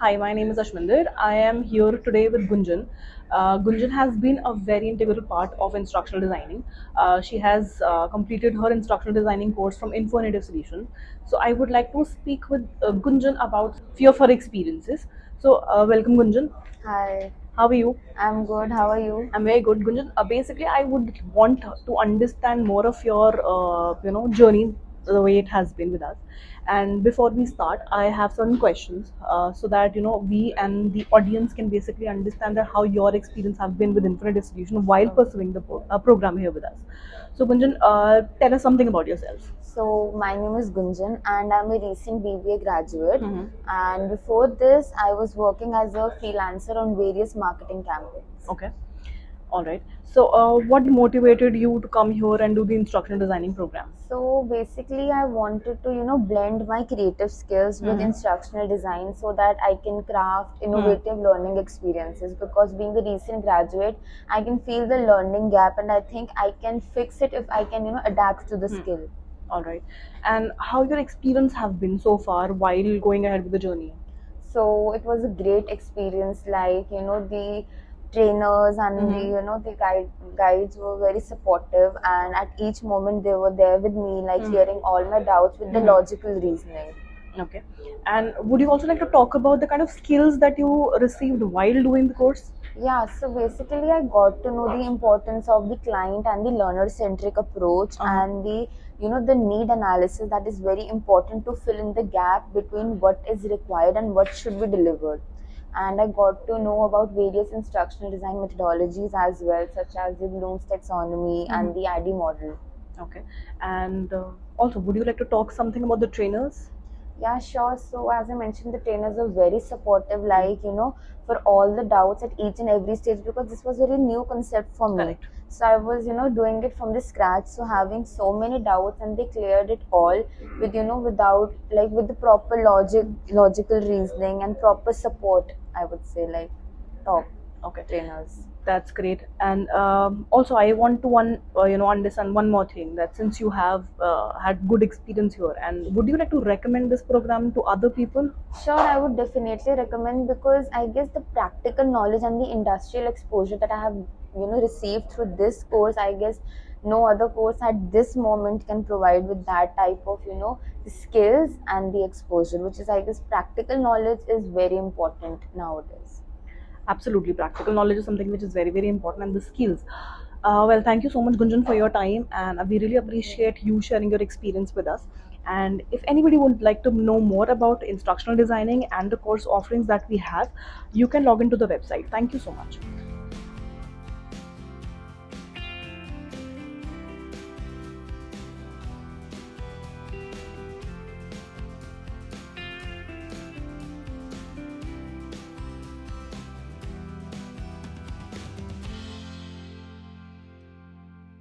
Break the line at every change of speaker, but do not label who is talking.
Hi, my name is Ashminder. I am here today with Gunjan. Gunjan has been a very integral part of instructional designing. She has completed her instructional designing course from Info Native Solution. So I would like to speak with Gunjan about few of her experiences. So welcome, Gunjan.
Hi,
How are you?
I'm good. How are you?
I'm very good, Gunjan. Basically, I would want to understand more of your, journey, the way it has been with us. And before we start, I have certain questions, so that we and the audience can basically understand that how your experience have been with Infinite Distribution while pursuing the program here with us. So, Gunjan, tell us something about yourself.
So, my name is Gunjan and I'm a recent BBA graduate.
Mm-hmm.
And before this, I was working as a freelancer on various marketing campaigns.
Okay. All right. So, what motivated you to come here and do the instructional designing program?
So, basically, I wanted to, blend my creative skills with
Mm-hmm.
instructional design so that I can craft
Hmm.
innovative learning experiences. Because being a recent graduate, I can feel the learning gap and I think I can fix it if I can, adapt to the
Hmm.
skill.
All right. And how your experience have been so far while going ahead with the journey?
So it was a great experience. Like the trainers and the
Mm-hmm.
guides were very supportive, and at each moment they were there with me, like
Mm-hmm.
clearing all my doubts with the
Mm-hmm.
logical reasoning.
Okay. And would you also like to talk about the kind of skills that you received while doing the course?
Yeah, so basically, I got to know the importance of the client and the learner centric approach,
Uh-huh.
and the need analysis that is very important to fill in the gap between what is required and what should be delivered. And I got to know about various instructional design methodologies as well, such as the Bloom's taxonomy
Mm-hmm.
and the ADDIE model.
Okay. And also, would you like to talk something about the trainers?
Yeah, sure. So, as I mentioned, the trainers are very supportive,
Mm.
like, for all the doubts at each and every stage because this was a very new concept for me.
Correct.
So, I was, doing it from the scratch. So, having so many doubts, and they cleared it all with, without, like, with the proper logical reasoning, and proper support, I would say, like, top
Okay.
trainers.
That's great. And also, I want to understand one more thing. That since you have had good experience here, and would you like to recommend this program to other people?
Sure, I would definitely recommend because I guess the practical knowledge and the industrial exposure that I have, received through this course, I guess no other course at this moment can provide with that type of, the skills and the exposure, which is, I guess, practical knowledge is very important nowadays.
Absolutely, practical knowledge is something which is very, very important, and the skills. Well, thank you so much, Gunjan, for your time, and we really appreciate you sharing your experience with us. And if anybody would like to know more about instructional designing and the course offerings that we have, you can log into the website. Thank you so much.